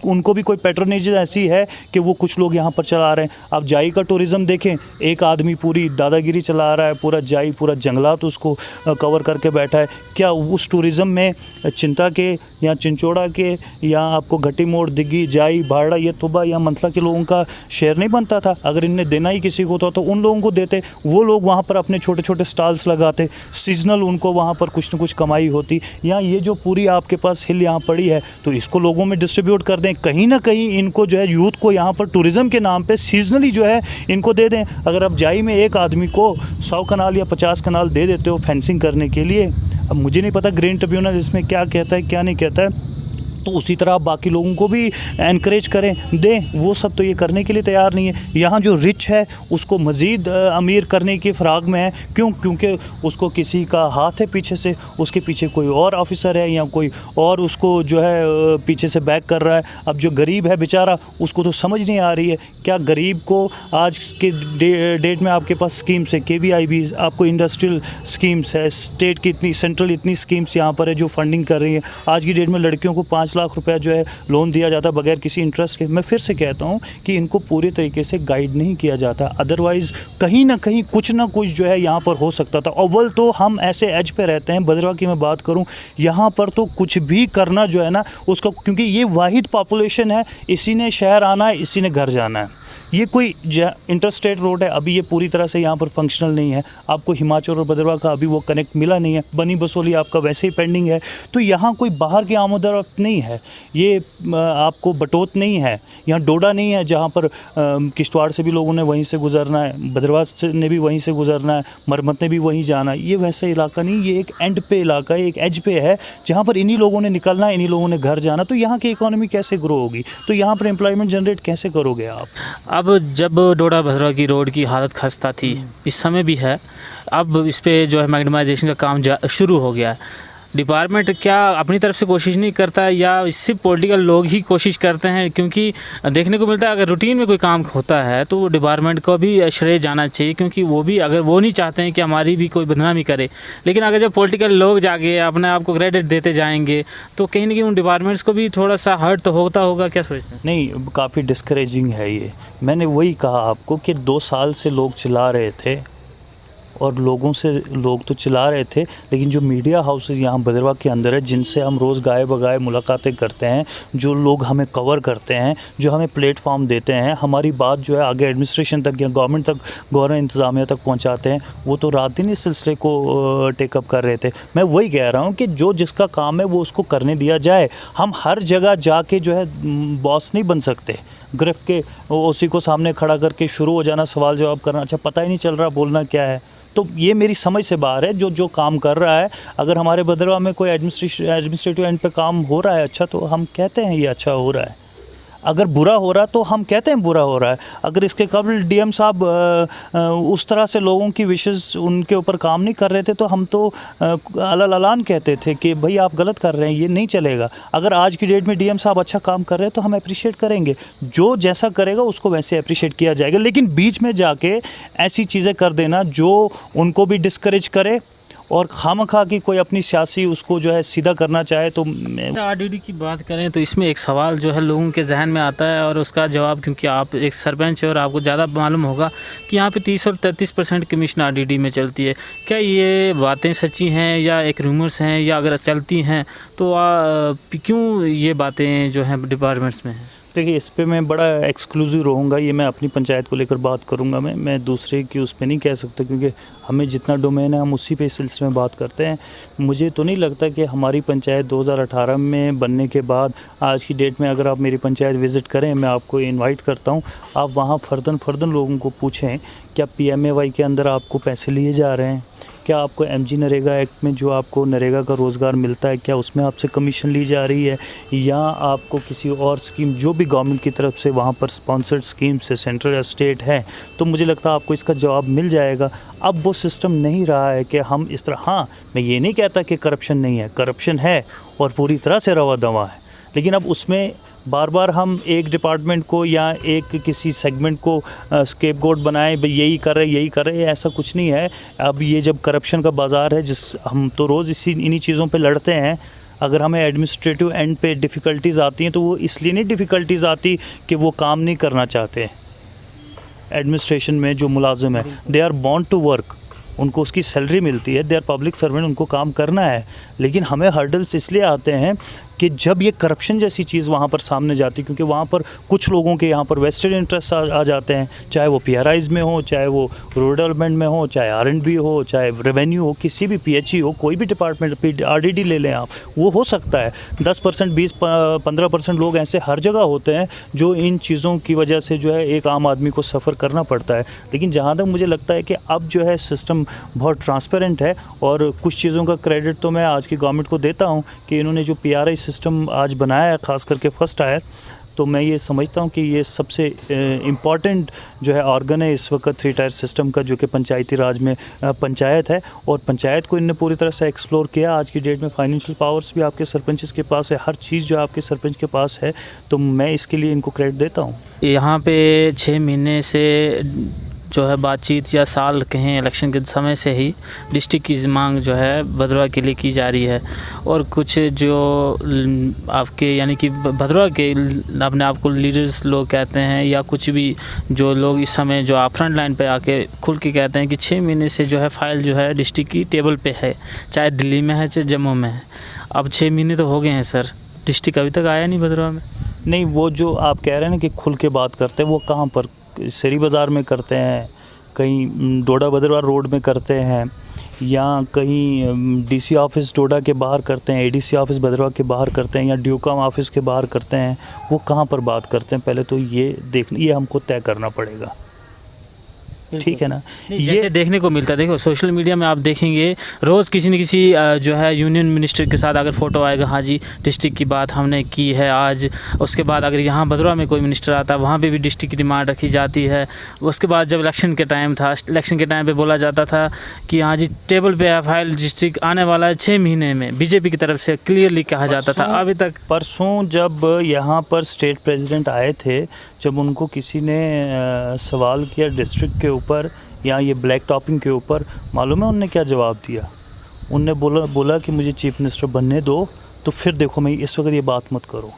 उनको भी कोई पैट्रोनेज ऐसी है कि वो कुछ लोग यहाँ पर चला रहे हैं। आप जाई का टूरिज़्म देखें, एक आदमी पूरी दादागिरी चला रहा है, पूरा जाई, पूरा जंगलात उसको कवर करके बैठा है। क्या उस टूरिज़्म में चिंता के या चिंचोड़ा के या आपको घटी मोड़, दिग्गी, जाई, भाड़ा, ये तुबा या मंथला के लोगों का शेयर नहीं बनता था? अगर इनने देना ही किसी को था तो उन लोगों को देते। वो लोग वहाँ पर अपने छोटे छोटे स्टॉल्स लगाते, सीजनल उनको वहाँ पर कुछ न कुछ कमाई होती। या ये जो पूरी आपके पास हिल यहाँ पड़ी है, तो इसको लोगों में डिस्ट्रीब्यूट कर दें। कहीं ना कहीं इनको जो है यूथ को यहाँ पर टूरिज़्म के नाम पे सीजनली जो है इनको दे दें। अगर आप जाई में एक आदमी को 100 कनाल या 50 कनाल दे देते हो फेंसिंग करने के लिए, अब मुझे नहीं पता ग्रीन ट्रिब्यूनल इसमें क्या कहता है क्या नहीं कहता है, तो उसी तरह आप बाकी लोगों को भी एनकरेज करें, दें। वो सब तो ये करने के लिए तैयार नहीं है। यहाँ जो रिच है उसको मज़ीद अमीर करने की फ़राग में है। क्यों? क्योंकि उसको किसी का हाथ है पीछे से, उसके पीछे कोई और ऑफिसर है या कोई और उसको जो है पीछे से बैक कर रहा है। अब जो गरीब है बेचारा, उसको तो समझ नहीं आ रही है। क्या गरीब को आज के डेट में आपके पास स्कीम्स है, KVIB, आपको इंडस्ट्रियल स्कीम्स है, स्टेट की इतनी, सेंट्रल इतनी स्कीम्स यहाँ पर है जो फंडिंग कर रही है। आज की डेट में लड़कियों को 5 लाख रुपया जो है लोन दिया जाता बगैर किसी इंटरेस्ट के। मैं फिर से कहता हूँ कि इनको पूरे तरीके से गाइड नहीं किया जाता, अदरवाइज़ कहीं ना कहीं कुछ ना कुछ जो है यहाँ पर हो सकता था। अव्वल तो हम ऐसे एज पे रहते हैं, भद्रवाह की मैं बात करूँ, यहाँ पर तो कुछ भी करना जो है ना उसका, क्योंकि ये वाहिद पॉपुलेशन है, इसी ने शहर आना है, इसी ने घर जाना है। ये कोई इंटरस्टेट रोड है, अभी ये पूरी तरह से यहाँ पर फंक्शनल नहीं है। आपको हिमाचल और भद्रवाह का अभी वो कनेक्ट मिला नहीं है। बनी बसोली आपका वैसे ही पेंडिंग है। तो यहाँ कोई बाहर की आमदरफ्त नहीं है, ये आपको बटोत नहीं है, यहाँ डोडा नहीं है जहाँ पर किश्तवाड़ से भी लोगों ने वहीं से गुजरना है, भद्रवाह से ने भी वहीं से गुजरना है, मरमत ने भी वहीं जाना है। ये वैसा इलाका नहीं, ये एक एंड पे इलाका है, एक एज पे है, जहाँ पर इन्हीं लोगों ने निकलना है, इन्हीं लोगों ने घर जाना। तो यहाँ की इकोनॉमी कैसे ग्रो होगी? तो यहाँ पर एम्प्लॉयमेंट जनरेट कैसे करोगे आप? अब जब डोडा भद्रवाह की रोड की हालत खस्ता थी, इस समय भी है, अब इस पे जो है मैग्नीमाइजेशन का काम शुरू हो गया है। डिपार्टमेंट क्या अपनी तरफ से कोशिश नहीं करता है या सिर्फ पॉलिटिकल लोग ही कोशिश करते हैं? क्योंकि देखने को मिलता है अगर रूटीन में कोई काम होता है तो डिपार्टमेंट को भी श्रेय जाना चाहिए, क्योंकि वो भी, अगर वो नहीं चाहते हैं कि हमारी भी कोई बदनामी करे, लेकिन अगर जब पॉलिटिकल लोग जाके अपने आप को क्रेडिट देते जाएंगे तो कहीं ना कहीं उन डिपार्टमेंट्स को भी थोड़ा सा हर्ट तो होता होगा। क्या सोचते हैं? नहीं, काफ़ी डिस्करेजिंग है ये। मैंने वही कहा आपको कि 2 साल से लोग चिल्ला रहे थे और लोग तो चिल्ला रहे थे, लेकिन जो मीडिया हाउसेस यहाँ भद्रवाह के अंदर है, जिनसे हम रोज़ गाए बगाए मुलाकातें करते हैं, जो लोग हमें कवर करते हैं, जो हमें प्लेटफॉर्म देते हैं, हमारी बात जो है आगे एडमिनिस्ट्रेशन तक या गवर्नमेंट तक, गवर्नमेंट इंतज़ामिया तक पहुँचाते हैं, वो तो रात दिन इस सिलसिले को टेकअप कर रहे थे। मैं वही कह रहा हूँ कि जो जिसका काम है वो उसको करने दिया जाए। हम हर जगह जाके जो है बॉस नहीं बन सकते, गिरफ्त के उसी को सामने खड़ा करके शुरू हो जाना सवाल जवाब करना, अच्छा पता ही नहीं चल रहा बोलना क्या है। तो ये मेरी समझ से बाहर है। जो काम कर रहा है, अगर हमारे भद्रवाह में कोई एडमिनिस्ट्रेटिव एंड पे काम हो रहा है अच्छा, तो हम कहते हैं ये अच्छा हो रहा है। अगर बुरा हो रहा है तो हम कहते हैं बुरा हो रहा है। अगर इसके कबल डीएम साहब उस तरह से लोगों की विशेस उनके ऊपर काम नहीं कर रहे थे, तो हम तो अलान कहते थे कि भाई आप गलत कर रहे हैं, ये नहीं चलेगा। अगर आज की डेट में डीएम साहब अच्छा काम कर रहे हैं तो हम अप्रिशिएट करेंगे, जो जैसा करेगा उसको वैसे अप्रिशिएट किया जाएगा। लेकिन बीच में जाके ऐसी चीज़ें कर देना जो उनको भी डिस्करेज करे और खामखा की कोई अपनी सियासी उसको जो है सीधा करना चाहे, तो आरडीडी की बात करें तो इसमें एक सवाल जो है लोगों के जहन में आता है और उसका जवाब, क्योंकि आप एक सरपंच है और आपको ज़्यादा मालूम होगा कि यहाँ पे 30 और 33% कमीशन आरडीडी में चलती है। क्या ये बातें सच्ची हैं या एक रूमर्स हैं, या अगर चलती हैं तो क्यों ये बातें जो हैं डिपार्टमेंट्स में हैं? देखिए, इस पे मैं बड़ा एक्सक्लूसिव रहूँगा। ये मैं अपनी पंचायत को लेकर बात करूँगा। मैं दूसरे की उस पे नहीं कह सकता, क्योंकि हमें जितना डोमेन है हम उसी पे इस सिलसिले में बात करते हैं। मुझे तो नहीं लगता कि हमारी पंचायत 2018 में बनने के बाद आज की डेट में अगर आप मेरी पंचायत विज़िट करें, मैं आपको इनवाइट करता हूँ, आप वहाँ फ़र्दन लोगों को पूछें क्या PMAY के अंदर आपको पैसे लिए जा रहे हैं, क्या आपको MG नरेगा एक्ट में जो आपको नरेगा का रोज़गार मिलता है क्या उसमें आपसे कमीशन ली जा रही है, या आपको किसी और स्कीम जो भी गवर्नमेंट की तरफ से वहाँ पर स्पॉन्सर्ड स्कीम से सेंट्रल या स्टेट है, तो मुझे लगता है आपको इसका जवाब मिल जाएगा। अब वो सिस्टम नहीं रहा है कि हम इस तरह, हाँ मैं ये नहीं कहता कि करप्शन नहीं है, करप्शन है और पूरी तरह से रवा दवा है, लेकिन अब उसमें बार बार हम एक डिपार्टमेंट को या एक किसी सेगमेंट को स्केपगोट बनाएं, भाई यही कर रहे, ऐसा कुछ नहीं है। अब ये जब करप्शन का बाज़ार है, हम तो रोज़ इन्हीं चीज़ों पे लड़ते हैं। अगर हमें एडमिनिस्ट्रेटिव एंड पे डिफ़िकल्टीज़ आती हैं तो वो इसलिए नहीं डिफ़िकल्टीज़ आती कि वो काम नहीं करना चाहते। एडमिनिस्ट्रेशन में जो मुलाजिम है, they are born to work, उनको उसकी सैलरी मिलती है, दे आर पब्लिक सर्वेंट, उनको काम करना है। लेकिन हमें हर्डल्स इसलिए आते हैं कि जब ये करप्शन जैसी चीज़ वहाँ पर सामने जाती है, क्योंकि वहाँ पर कुछ लोगों के यहाँ पर वेस्टेड इंटरेस्ट आ जाते हैं, चाहे वो PRIs में हो, चाहे वो रूरल डेवलपमेंट में हो, चाहे R&B हो, चाहे रेवेन्यू हो, किसी भी PHE हो, कोई भी डिपार्टमेंट, RDD ले लें आप, वो हो सकता है 10%, 20-15% लोग ऐसे हर जगह होते हैं जो इन चीज़ों की वजह से जो है एक आम आदमी को सफ़र करना पड़ता है। लेकिन जहाँ तक मुझे लगता है कि अब जो है सिस्टम बहुत ट्रांसपेरेंट है, और कुछ चीज़ों का क्रेडिट तो मैं आज की गवर्नमेंट को देता हूँ कि इन्होंने जो PRI सिस्टम आज बनाया है, ख़ास करके फर्स्ट टायर, तो मैं ये समझता हूँ कि ये सबसे इम्पॉर्टेंट जो है ऑर्गन है इस वक्त 3 टायर सिस्टम का, जो कि पंचायती राज में पंचायत है, और पंचायत को इनने पूरी तरह से एक्सप्लोर किया। आज की डेट में फाइनेंशियल पावर्स भी आपके सरपंच के पास है, हर चीज़ जो आपके सरपंच के पास है, तो मैं इसके लिए इनको क्रेडिट देता हूँ। यहाँ पे 6 महीने से जो है बातचीत, या साल कहें, इलेक्शन के समय से ही डिस्ट्रिक्ट की मांग जो है भद्रवाह के लिए की जा रही है, और कुछ जो आपके यानी कि भद्रवाह के अपने आप को लीडर्स लोग कहते हैं, या कुछ भी जो लोग इस समय जो आप फ्रंट लाइन पे आके खुल के कहते हैं कि 6 महीने से जो है फाइल जो है डिस्ट्रिक्ट की टेबल पे है, चाहे दिल्ली में है चाहे जम्मू में है। अब 6 महीने तो हो गए हैं सर, डिस्ट्रिक्ट अभी तक आया नहीं भद्रवाह में। नहीं, वो जो आप कह रहे हैं ना कि खुल के बात करते हैं, वो कहाँ पर, शहरी बाज़ार में करते हैं, कहीं डोडा भद्रवाह रोड में करते हैं, या कहीं DC ऑफिस डोडा के बाहर करते हैं, ADC ऑफिस भद्रवाह के बाहर करते हैं, या ड्यूकॉम ऑफिस के बाहर करते हैं, वो कहाँ पर बात करते हैं, पहले तो ये हमको तय करना पड़ेगा। ठीक है ना। ये देखने को मिलता है, देखो सोशल मीडिया में आप देखेंगे रोज़ किसी न किसी जो है यूनियन मिनिस्टर के साथ अगर फ़ोटो आएगा, हाँ जी डिस्ट्रिक्ट की बात हमने की है आज। उसके बाद अगर यहाँ भद्रवाह में कोई मिनिस्टर आता है, वहाँ पे भी डिस्ट्रिक्ट की डिमांड रखी जाती है। उसके बाद जब इलेक्शन के टाइम था, इलेक्शन के टाइम पे बोला जाता था कि हाँ जी टेबल पे है फाइल, डिस्ट्रिक्ट आने वाला है 6 महीने में, बीजेपी की तरफ से क्लियरली कहा जाता था। अभी तक परसों जब यहाँ पर स्टेट प्रेसिडेंट आए थे, जब उनको किसी ने सवाल किया डिस्ट्रिक्ट के ऊपर या ये ब्लैक टॉपिंग के ऊपर, मालूम है उनने क्या जवाब दिया? उनने बोला कि मुझे चीफ मिनिस्टर बनने दो, तो फिर देखो मैं इस वक्त ये बात मत करो।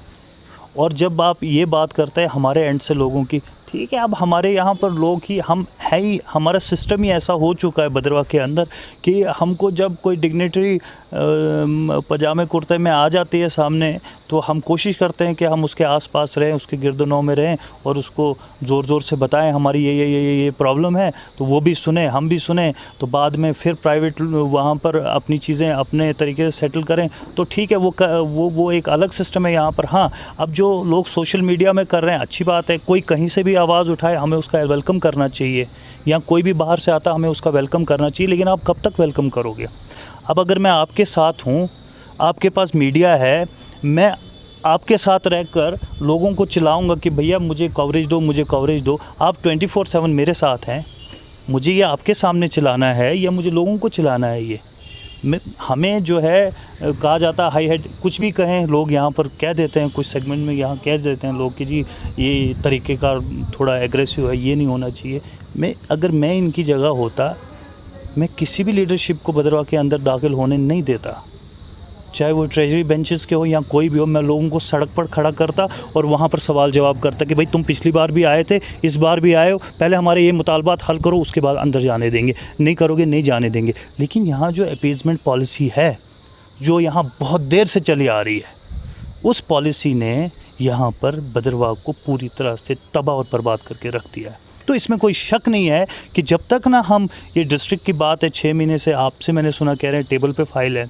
और जब आप ये बात करते हैं हमारे एंड से लोगों की, ठीक है अब हमारे यहाँ पर लोग ही हम है ही, हमारा सिस्टम ही ऐसा हो चुका है भद्रवाह के अंदर कि हमको जब कोई डिग्नेटरी पजामे कुर्ते में आ जाती है सामने, तो हम कोशिश करते हैं कि हम उसके आसपास रहें, उसके गिरदोनों में रहें और उसको ज़ोर ज़ोर से बताएं हमारी ये प्रॉब्लम है, तो वो भी सुने, हम भी सुने, तो बाद में फिर प्राइवेट वहाँ पर अपनी चीज़ें अपने तरीके से सेटल करें, तो ठीक है। वो एक अलग सिस्टम है यहाँ पर। हाँ, अब जो लोग सोशल मीडिया में कर रहे हैं अच्छी बात है, कोई कहीं से भी आवाज़ उठाए हमें उसका वेलकम करना चाहिए, या कोई भी बाहर से आता हमें उसका वेलकम करना चाहिए, लेकिन आप कब तक वेलकम करोगे? अब अगर मैं आपके साथ हूँ, आपके पास मीडिया है, मैं आपके साथ रहकर लोगों को चिल्लाऊंगा कि भैया मुझे कवरेज दो, मुझे कवरेज दो। आप 24/7 मेरे साथ हैं, मुझे ये आपके सामने चिल्लाना है या मुझे लोगों को चिल्लाना है? ये हमें जो है कहा जाता है हाई हेड, कुछ भी कहें लोग यहाँ पर कह देते हैं, कुछ सेगमेंट में यहाँ कह देते हैं लोग कि जी ये तरीके का थोड़ा एग्रेसिव है, ये नहीं होना चाहिए। अगर मैं इनकी जगह होता, मैं किसी भी लीडरशिप को भद्रवाह के अंदर दाखिल होने नहीं देता, चाहे वो ट्रेजरी बेंचेस के हो या कोई भी हो। मैं लोगों को सड़क पर खड़ा करता और वहाँ पर सवाल जवाब करता कि भाई तुम पिछली बार भी आए थे, इस बार भी आए हो, पहले हमारे ये मुतालबात हल करो, उसके बाद अंदर जाने देंगे, नहीं करोगे नहीं जाने देंगे। लेकिन यहाँ जो अपीज़मेंट पॉलिसी है, जो यहाँ बहुत देर से चली आ रही है, उस पॉलिसी ने यहाँ पर भद्रवाह को पूरी तरह से तबाह और बर्बाद करके रख दिया है। तो इसमें कोई शक नहीं है कि जब तक ना हम, ये डिस्ट्रिक्ट की बात है, 6 महीने से आपसे मैंने सुना कह रहे हैं टेबल पे फाइल है,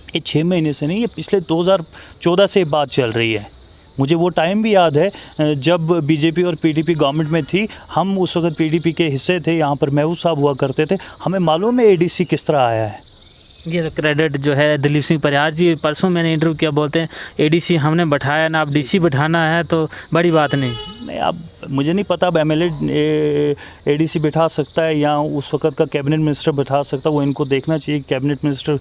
ये 6 महीने से नहीं, ये पिछले 2014 से बात चल रही है। मुझे वो टाइम भी याद है जब बीजेपी और पीडीपी गवर्नमेंट में थी, हम उस वक्त पीडीपी के हिस्से थे, यहाँ पर महबूब साहब हुआ करते थे, हमें मालूम है एडीसी किस तरह आया है। ये तो क्रेडिट जो है दिलीप सिंह परिहार जी, परसों मैंने इंटरव्यू किया, बोलते हैं एडीसी हमने बैठाया ना, अब डीसी बैठाना है तो बड़ी बात नहीं। अब मुझे नहीं पता, अब एमएलए एडीसी बैठा सकता है या उस वक्त का कैबिनेट मिनिस्टर बैठा सकता है, वो इनको देखना चाहिए। कैबिनेट मिनिस्टर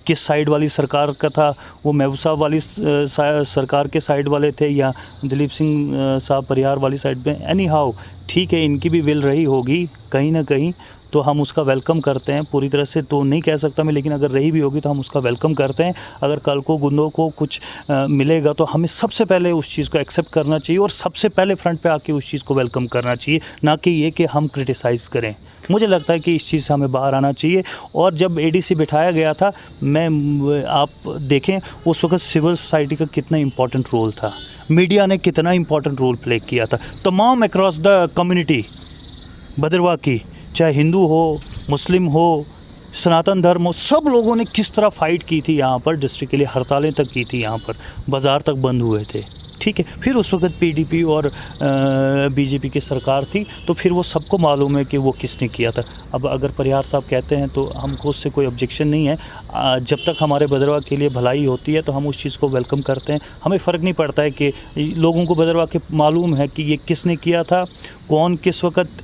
किस साइड वाली सरकार का था, वो महबूब साहब वाली सरकार के साइड वाले थे या दिलीप सिंह साहब परिहार वाली साइड पे। एनी हाउ ठीक है, इनकी भी विल रही होगी कहीं ना कहीं, तो हम उसका वेलकम करते हैं। पूरी तरह से तो नहीं कह सकता मैं, लेकिन अगर रही भी होगी तो हम उसका वेलकम करते हैं। अगर कल को गुंडों को कुछ मिलेगा तो हमें सबसे पहले उस चीज़ को एक्सेप्ट करना चाहिए और सबसे पहले फ्रंट पे आके उस चीज़ को वेलकम करना चाहिए, ना कि ये कि हम क्रिटिसाइज़ करें। मुझे लगता है कि इस चीज़ से हमें बाहर आना चाहिए। और जब एडीसी बिठाया गया था, आप देखें उस वक्त सिविल सोसाइटी का कितना इम्पोर्टेंट रोल था, मीडिया ने कितना इम्पोर्टेंट रोल प्ले किया था। तमाम अक्रॉस द कम्युनिटी भद्रवाह की, चाहे हिंदू हो, मुस्लिम हो, सनातन धर्म हो, सब लोगों ने किस तरह फ़ाइट की थी यहाँ पर डिस्ट्रिक्ट के लिए, हड़तालें तक की थी, यहाँ पर बाज़ार तक बंद हुए थे। ठीक है, फिर उस वक्त पीडीपी और बीजेपी की सरकार थी, तो फिर वो सबको मालूम है कि वो किसने किया था। अब अगर परिहार साहब कहते हैं तो हमको उससे कोई ऑब्जेक्शन नहीं है। जब तक हमारे भद्रवाह के लिए भलाई होती है तो हम उस चीज़ को वेलकम करते हैं। हमें फ़र्क नहीं पड़ता है कि लोगों को भद्रवाह के मालूम है कि ये किसने किया था, कौन किस वक्त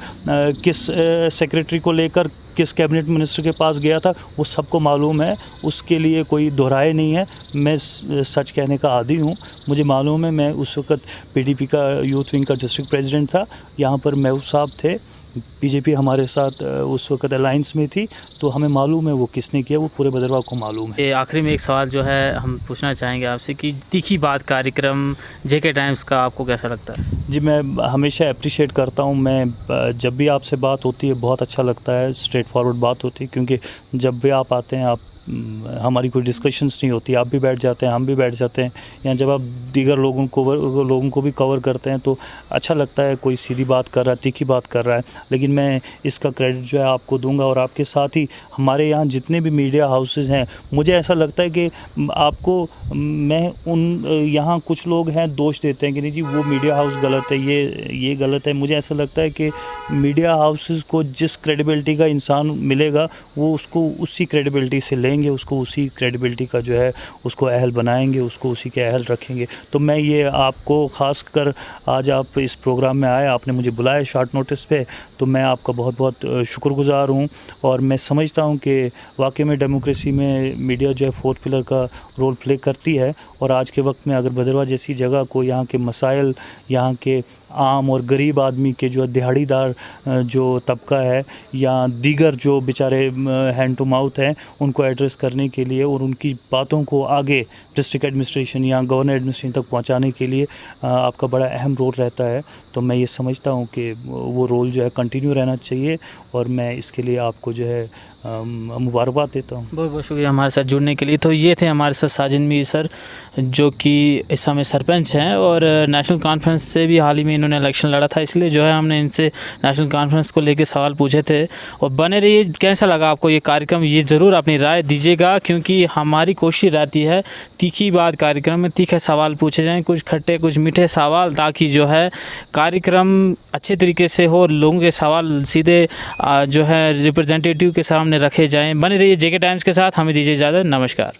किस सेक्रेटरी को लेकर किस कैबिनेट मिनिस्टर के पास गया था, वो सबको मालूम है, उसके लिए कोई दोहराए नहीं है। मैं सच कहने का आदी हूँ, मुझे मालूम है। मैं उस वक्त पीडीपी का यूथ विंग का डिस्ट्रिक्ट प्रेसिडेंट था, यहाँ पर महबूब साहब थे, बीजेपी हमारे साथ उस वक्त अलायंस में थी, तो हमें मालूम है वो किसने किया, वो पूरे भद्रवाह को मालूम है। आखिरी में एक सवाल जो है हम पूछना चाहेंगे आपसे कि तीखी बात कार्यक्रम जेके टाइम्स का आपको कैसा लगता है? जी, मैं हमेशा अप्रिशिएट करता हूँ। मैं जब भी आपसे बात होती है बहुत अच्छा लगता है, स्ट्रेट फॉरवर्ड बात होती है, क्योंकि जब भी आप आते हैं हमारी कोई डिस्कशंस नहीं होती, आप भी बैठ जाते हैं, हम भी बैठ जाते हैं, या जब आप दीगर लोगों को भी कवर करते हैं तो अच्छा लगता है। कोई सीधी बात कर रहा है, तीखी बात कर रहा है, लेकिन मैं इसका क्रेडिट जो है आपको दूंगा और आपके साथ ही हमारे यहाँ जितने भी मीडिया हाउसेस हैं, मुझे ऐसा लगता है कि आपको मैं यहाँ कुछ लोग हैं दोष देते हैं कि नहीं जी वो मीडिया हाउस गलत है, ये गलत है। मुझे ऐसा लगता है कि मीडिया हाउसेस को जिस क्रेडिबिलिटी का इंसान मिलेगा वो उसको उसी क्रेडिबिलिटी से लेंगे, उसको उसी क्रेडिबिलिटी का जो है उसको अहल बनाएंगे, उसको उसी के अहल रखेंगे। तो मैं ये आपको ख़ास कर आज आप इस प्रोग्राम में आए, आपने मुझे बुलाया शॉर्ट नोटिस पे, तो मैं आपका बहुत बहुत शुक्रगुज़ार हूँ। और मैं समझता हूँ कि वाकई में डेमोक्रेसी में मीडिया जो है फोर्थ पिलर का रोल प्ले करती है। और आज के वक्त में अगर भद्रवाह जैसी जगह को यहाँ के मसाइल, यहाँ के आम और गरीब आदमी के जो दिहाड़ीदार जो तबका है या दीगर जो बेचारे हैंड टू माउथ हैं उनको एड्रेस करने के लिए और उनकी बातों को आगे डिस्ट्रिक्ट एडमिनिस्ट्रेशन या गवर्नर एडमिनिस्ट्रेशन तक पहुंचाने के लिए आपका बड़ा अहम रोल रहता है। तो मैं ये समझता हूँ कि वो रोल जो है कंटिन्यू रहना चाहिए और मैं इसके लिए आपको जो है मुबारकबाद देता हूँ। बहुत बहुत शुक्रिया हमारे साथ जुड़ने के लिए। तो ये थे हमारे साथ साजिद मीर सर, जो कि इस समय सरपंच हैं और नेशनल कॉन्फ्रेंस से भी हाल ही में इन्होंने इलेक्शन लड़ा था, इसलिए जो है हमने इनसे नेशनल कॉन्फ्रेंस को लेकर सवाल पूछे थे। और बने रहिए, कैसा लगा आपको ये कार्यक्रम, ये ज़रूर अपनी राय दीजिएगा, क्योंकि हमारी कोशिश रहती है तीखी बात कार्यक्रम में तीखे सवाल पूछे जाएँ, कुछ खट्टे कुछ मीठे सवाल, ताकि जो है कार्यक्रम अच्छे तरीके से हो, लोगों के सवाल सीधे जो है रिप्रेजेंटेटिव के सामने रखे जाएं। बने रहिए जेके टाइम्स के साथ, हमें दीजिए इजाज़त, नमस्कार।